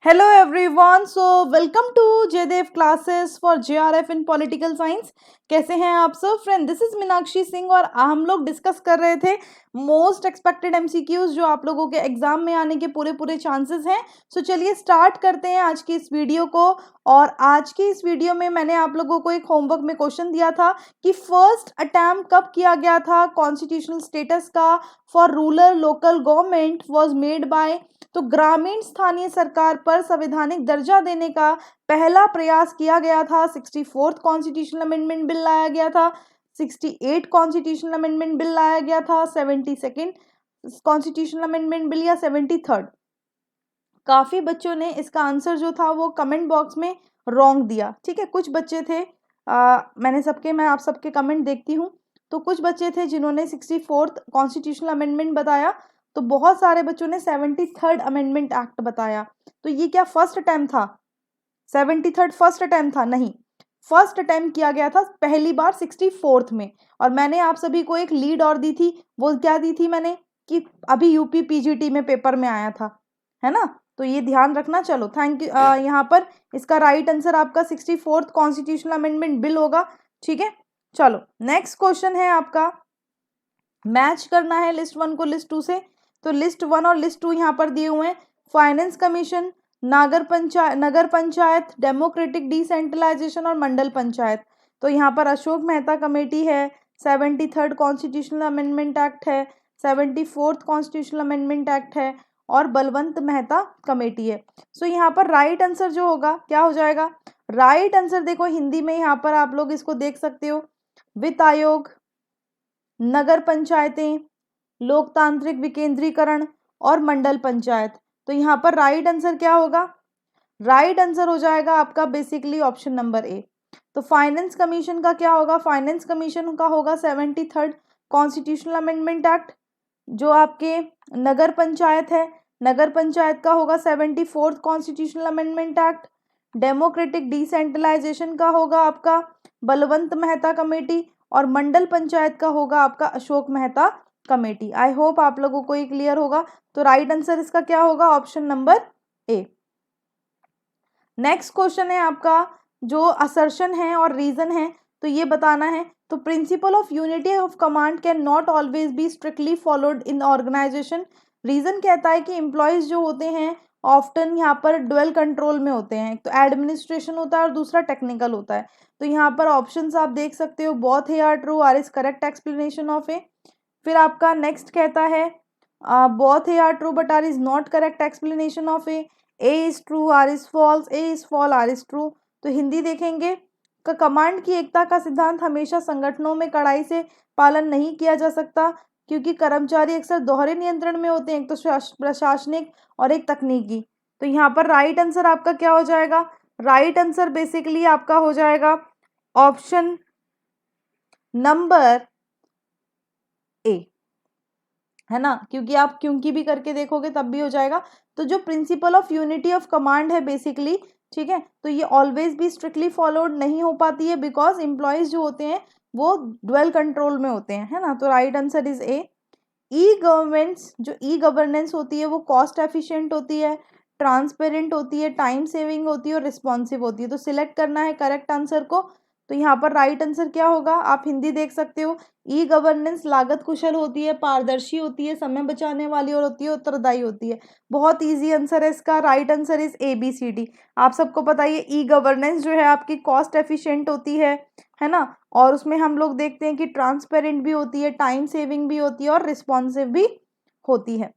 Hello everyone, so welcome to Jaydev classes for JRF in Political Science। कैसे हैं आप सब friend? This is Meenakshi Singh और हम लोग डिस्कस कर रहे थे मोस्ट एक्सपेक्टेड एमसीक्यूज जो आप लोगों के एग्जाम में आने के पूरे चांसेस हैं। सो चलिए स्टार्ट करते हैं आज की इस वीडियो को। और आज की इस वीडियो में मैंने आप लोगों को एक होमवर्क में क्वेश्चन दिया था कि फर्स्ट अटेम्प्ट कब किया गया था कॉन्स्टिट्यूशनल स्टेटस का for rural local government was made by. तो ग्रामीण स्थानीय सरकार पर संवैधानिक दर्जा देने का पहला प्रयास किया गया था। 64th कॉन्स्टिट्यूशनल अमेंडमेंट बिल लाया गया था, 68 कॉन्स्टिट्यूशनल अमेंडमेंट बिल लाया गया था, 72nd कॉन्स्टिट्यूशनल अमेंडमेंट बिल या 73rd। काफी बच्चों ने इसका आंसर जो था वो कमेंट बॉक्स में रॉन्ग दिया। ठीक है, कुछ बच्चे थे मैं आप सबके कमेंट देखती हूँ। तो कुछ बच्चे थे जिन्होंने 64th कॉन्स्टिट्यूशनल अमेंडमेंट बताया, तो बहुत सारे बच्चों ने 73rd अमेंडमेंट एक्ट बताया। तो ये क्या फर्स्ट अटेम्प्ट था? 73rd फर्स्ट अटेम्प्ट था? नहीं, फर्स्ट अटेम्प्ट किया गया था पहली बार 64th में। और मैंने आप सभी को एक लीड और दी थी, वो क्या दी थी मैंने कि अभी यूपी पीजीटी में पेपर में आया था, है ना? तो ये ध्यान रखना। चलो थैंक यू। यहाँ पर इसका राइट आंसर आपका 64th कॉन्स्टिट्यूशनल अमेंडमेंट बिल होगा। ठीक है, चलो नेक्स्ट क्वेश्चन है आपका, मैच करना है लिस्ट 1 को लिस्ट 2 से। तो लिस्ट 1 और लिस्ट 2 यहाँ पर दिए हुए हैं। फाइनेंस कमीशन, नगर पंचायत, डेमोक्रेटिक डिसेंट्रलाइजेशन और मंडल पंचायत। तो यहाँ पर अशोक मेहता कमेटी है, 73rd कॉन्स्टिट्यूशनल अमेंडमेंट एक्ट है, 74th कॉन्स्टिट्यूशनल अमेंडमेंट एक्ट है और बलवंत मेहता कमेटी है। सो यहाँ पर राइट आंसर जो होगा क्या हो जाएगा? राइट आंसर देखो हिंदी में यहाँ पर आप लोग इसको देख सकते हो, वित्त आयोग, नगर पंचायतें, लोकतांत्रिक विकेंद्रीकरण और मंडल पंचायत। तो यहाँ पर राइट आंसर क्या होगा? राइट आंसर हो जाएगा आपका बेसिकली ऑप्शन नंबर ए। तो फाइनेंस कमीशन का क्या होगा? फाइनेंस कमीशन का होगा 73rd कॉन्स्टिट्यूशनल अमेंडमेंट एक्ट। जो आपके नगर पंचायत है, नगर पंचायत का होगा 74th constitutional amendment act. Democratic decentralization का होगा आपका बलवंत मेहता कमेटी और मंडल पंचायत का होगा आपका Ashok Mehta committee. I hope आप लोगों को ये क्लियर होगा। तो राइट आंसर इसका क्या होगा? Option number A. Next question है आपका, जो असर्शन है और रीजन है तो ये बताना है। तो principle of unity of command can not always be strictly followed in organization. Reason कहता है कि एम्प्लॉयज जो होते हैं ऑफ्टन यहाँ पर डुअल कंट्रोल में होते हैं। तो एडमिनिस्ट्रेशन होता है और दूसरा टेक्निकल होता है। तो यहाँ पर ऑप्शंस आप देख सकते हो, both A are true, R is correct explanation of A. फिर आपका नेक्स्ट कहता है both A are true but R is not correct explanation of A is true, R is false, A is fall, R is true. तो हिंदी देखेंगे, command की एकता का सिद्धांत हमेशा संगठनों में कड़ाई से पालन नहीं किया जा सकता, क्योंकि कर्मचारी अक्सर दोहरे नियंत्रण में होते हैं, एक तो प्रशासनिक और एक तकनीकी। तो यहाँ पर राइट आंसर आपका क्या हो जाएगा? राइट आंसर बेसिकली आपका हो जाएगा ऑप्शन नंबर ए, है ना? क्योंकि आप क्योंकि भी करके देखोगे तब भी हो जाएगा। तो जो principal of unity of command है बेसिकली, ठीक है, तो ये ऑलवेज भी स्ट्रिक्टली फॉलोड नहीं हो पाती है, बिकॉज एम्प्लॉयज जो होते हैं वो डुअल कंट्रोल में होते हैं, है ना? तो right answer is A. E governance, जो ई गवर्नेंस होती है वो कॉस्ट एफिशिएंट होती है, ट्रांसपेरेंट होती है, टाइम सेविंग होती है और रिस्पॉन्सिव होती है। तो सिलेक्ट करना है करेक्ट आंसर को। तो यहाँ पर राइट आंसर क्या होगा? आप हिंदी देख सकते हो, ई गवर्नेंस लागत कुशल होती है, पारदर्शी होती है, समय बचाने वाली और होती है, उत्तरदायी होती है। बहुत इजी आंसर है इसका। Right answer is A B C D. आप सबको पता है ई गवर्नेंस जो है आपकी कॉस्ट एफिशिएंट होती है ना? और उसमें हम लोग देखते हैं कि ट्रांसपेरेंट भी होती है, टाइम सेविंग भी होती है और रिस्पॉन्सिव भी होती है।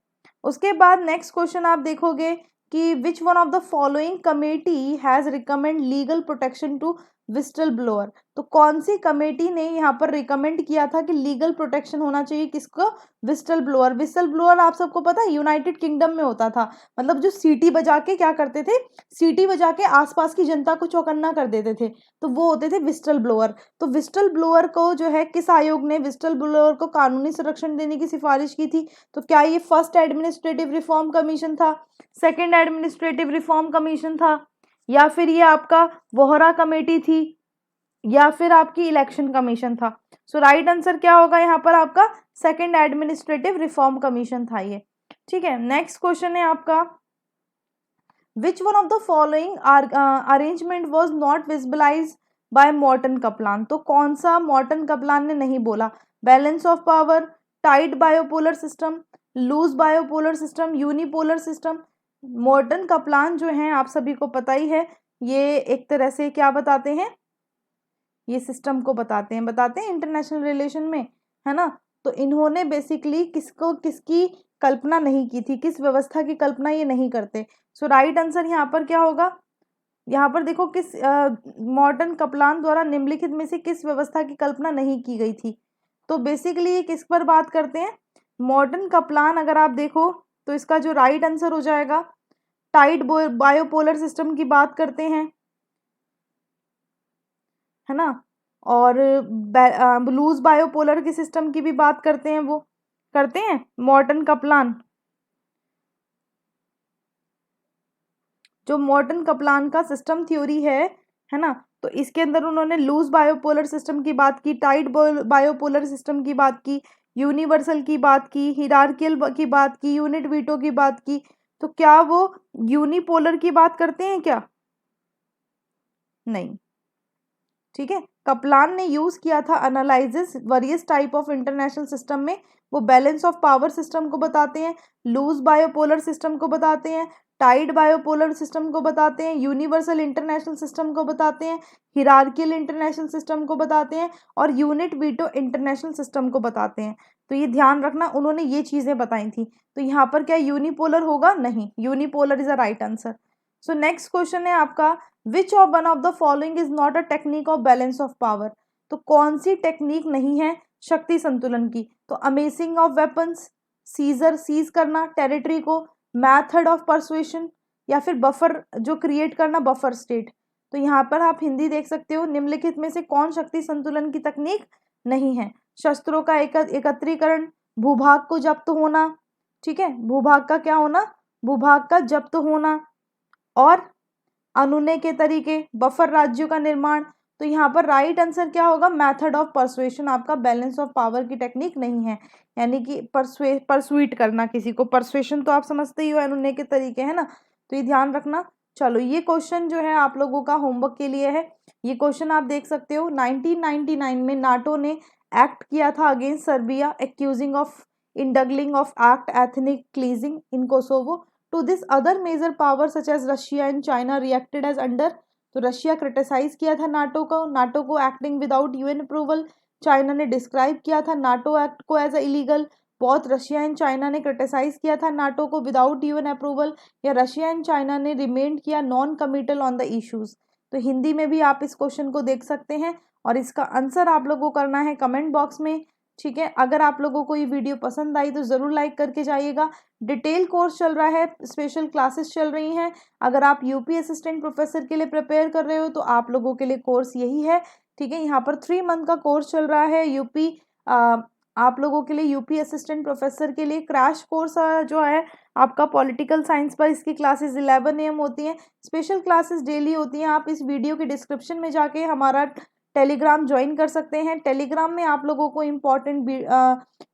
उसके बाद नेक्स्ट क्वेश्चन आप देखोगे कि which one of the following committee has recommend legal protection to whistle blower. तो कौन सी कमेटी ने यहाँ पर रिकमेंड किया था कि लीगल प्रोटेक्शन होना चाहिए किसको? विस्टल ब्लोअर। विस्टल ब्लोअर आप सबको पता है यूनाइटेड किंगडम में होता था, मतलब जो सीटी बजा के क्या करते थे, सीटी बजा के आसपास की जनता को चौकन्ना कर देते थे, तो वो होते थे विस्टल ब्लोअर। तो विस्टल ब्लोअर को जो है किस आयोग ने विस्टल ब्लोअर को कानूनी संरक्षण देने की सिफारिश की थी? तो क्या ये फर्स्ट एडमिनिस्ट्रेटिव रिफॉर्म कमीशन था, सेकेंड एडमिनिस्ट्रेटिव रिफॉर्म कमीशन था, या फिर ये आपका वोहरा कमेटी थी, या फिर आपकी इलेक्शन कमीशन था? सो राइट आंसर क्या होगा यहाँ पर आपका? सेकेंड एडमिनिस्ट्रेटिव रिफॉर्म कमीशन था ये। ठीक है, नेक्स्ट क्वेश्चन है आपका, which one of the following arrangement was not visualise by Morton Kaplan, तो कौन सा मॉर्टन कपलान ने नहीं बोला? Balance of power, tight bipolar system, loose bipolar system, unipolar system. Morton Kaplan जो हैं आप सभी को पता ही है, ये एक तरह से क्या बताते हैं, ये सिस्टम को बताते हैं इंटरनेशनल रिलेशन में, है ना। तो इन्होंने बेसिकली किसकी कल्पना नहीं की थी, किस व्यवस्था की कल्पना ये नहीं करते। सो राइट आंसर यहाँ पर क्या होगा, यहाँ पर देखो किस मॉर्टन कपलान द्वारा निम्नलिखित में से किस व्यवस्था की कल्पना नहीं की गई थी। तो बेसिकली ये किस पर बात करते हैं, मॉर्टन कपलान अगर आप देखो तो इसका जो राइट आंसर हो जाएगा टाइट बायोपोलर सिस्टम की बात करते हैं, है ना। और लूज बायोपोलर की सिस्टम की भी बात करते हैं, वो करते हैं मॉर्टन कपलान। जो मॉर्टन कपलान का सिस्टम थ्योरी है ना, तो इसके अंदर उन्होंने लूज बायोपोलर सिस्टम की बात की, टाइट बायोपोलर सिस्टम की बात की, यूनिवर्सल की बात की, हिरार्कियल की बात की, यूनिट वीटो की बात की। तो क्या वो यूनिपोलर की बात करते हैं क्या? नहीं, ठीक है। कपलान ने यूज किया था analysis various type of international system में, वो बैलेंस ऑफ पावर सिस्टम को बताते हैं, लूज बायोपोलर सिस्टम को बताते हैं, टाइड बायोपोलर सिस्टम को बताते हैं, यूनिवर्सल इंटरनेशनल सिस्टम को बताते हैं, हिरार्कियल इंटरनेशनल सिस्टम को बताते हैं, और यूनिट वीटो इंटरनेशनल सिस्टम को बताते हैं। तो ये ध्यान रखना, उन्होंने ये चीजें बताई थी। तो यहाँ पर क्या यूनिपोलर होगा? नहीं, unipolar is a right answer. So next question है आपका, which of one of the following is not a technique of balance of power, तो कौन सी टेक्निक नहीं है शक्ति संतुलन की? तो amassing of weapons, seizure seize करना टेरिटरी को, मैथड ऑफ परसुएशन, या फिर बफर जो क्रिएट करना, बफर स्टेट। तो यहाँ पर आप हिंदी देख सकते हो, निम्नलिखित में से कौन शक्ति संतुलन की तकनीक नहीं है? शस्त्रों का एकत्रीकरण, भूभाग को जब्त होना, ठीक है, भूभाग का क्या होना, भूभाग का जब्त होना, और अनुनय के तरीके, बफर राज्यों का निर्माण। तो यहाँ पर राइट आंसर क्या होगा, मेथड ऑफ परसुएशन आपका बैलेंस ऑफ पावर की टेक्निक नहीं है, यानी कि परसुइट करना किसी को, परसुएशन तो आप समझते ही हो, अनुनय के तरीके, है ना। तो ये ध्यान रखना। चलो ये क्वेश्चन जो है आप लोगों का होमवर्क के लिए है। ये क्वेश्चन आप देख सकते हो, 1999 में नाटो ने एक्ट किया था against Serbia, accusing of indulging of act ethnic cleansing in Kosovo. To this other major powers such as Russia and China reacted as under, तो रशिया क्रिटिसाइज किया था नाटो को acting without UN approval. China ने describe किया था NATO act को as a illegal. Both Russia and China ने criticize किया था नाटो को विदाउट यूएन अप्रूवल, या रशिया एंड चाइना ने रिमेंड किया non committal on the issues. तो हिंदी में भी आप इस क्वेश्चन को देख सकते हैं, और इसका आंसर आप लोगों को करना है कमेंट बॉक्स में, ठीक है। अगर आप लोगों को ये वीडियो पसंद आई तो ज़रूर लाइक करके जाइएगा। डिटेल कोर्स चल रहा है, स्पेशल क्लासेस चल रही हैं। अगर आप यूपी असिस्टेंट प्रोफेसर के लिए प्रिपेयर कर रहे हो तो आप लोगों के लिए कोर्स यही है, ठीक है। यहाँ पर 3 मंथ का कोर्स चल रहा है यूपी, आप लोगों के लिए यूपी असिस्टेंट प्रोफेसर के लिए क्रैश कोर्स जो है आपका पॉलिटिकल साइंस पर, इसकी क्लासेस 11 AM होती हैं, स्पेशल क्लासेस डेली होती हैं। आप इस वीडियो के डिस्क्रिप्शन में जाके हमारा टेलीग्राम ज्वाइन कर सकते हैं। टेलीग्राम में आप लोगों को इम्पॉर्टेंट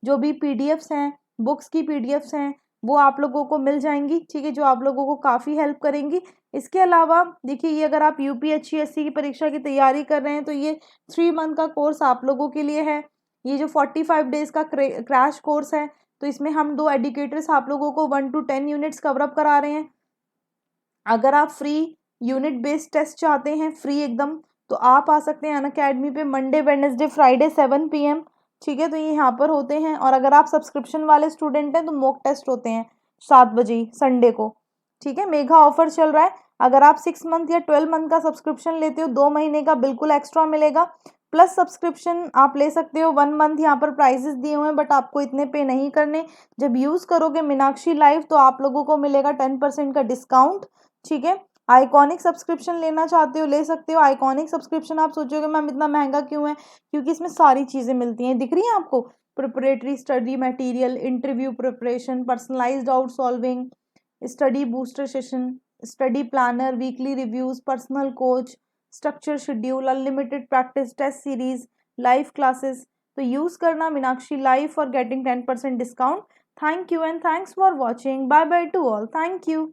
जो भी पीडीएफ्स हैं, बुक्स की पीडीएफ्स हैं, वो आप लोगों को मिल जाएंगी, ठीक है, जो आप लोगों को काफ़ी हेल्प करेंगी। इसके अलावा देखिए, ये अगर आप यूपीएससी की परीक्षा की तैयारी कर रहे हैं तो ये 3 मंथ का कोर्स आप लोगों के लिए है। ये जो 45 डेज का क्रैश कोर्स है, तो इसमें हम 2 एडुकेटर्स आप लोगों को 1 to 10 यूनिट्स कवरअप करा रहे हैं। अगर आप फ्री यूनिट बेस्ड टेस्ट चाहते हैं, फ्री एकदम, तो आप आ सकते हैं अनअकैडमी पे मंडे वेडनेसडे फ्राइडे 7 PM, ठीक है। तो ये यहाँ पर होते हैं। और अगर आप सब्सक्रिप्शन वाले स्टूडेंट हैं तो मॉक टेस्ट होते हैं 7 बजे संडे को, ठीक है। मेगा ऑफर चल रहा है, अगर आप 6 मंथ या 12 मंथ का सब्सक्रिप्शन लेते हो 2 महीने का बिल्कुल एक्स्ट्रा मिलेगा, प्लस सब्सक्रिप्शन आप ले सकते हो 1 मंथ। यहाँ पर प्राइजेस दिए हुए हैं, बट आपको इतने पे नहीं करने। जब यूज़ करोगे मीनाक्षी लाइव तो आप लोगों को मिलेगा 10% का डिस्काउंट, ठीक है। आइकॉनिक सब्सक्रिप्शन लेना चाहते हो ले सकते हो। आइकॉनिक सब्सक्रिप्शन आप सोचोगे मैम इतना महंगा क्यों है, क्योंकि इसमें सारी चीज़ें मिलती हैं, दिख रही हैं आपको, preparatory study material, interview preparation, personalized out solving, study booster session, study planner, weekly reviews, personal coach, structure schedule, unlimited practice test series, live classes. तो यूज़ करना Meenakshi live for getting 10% discount. Thank you and thanks for watching. Bye bye to all. Thank you.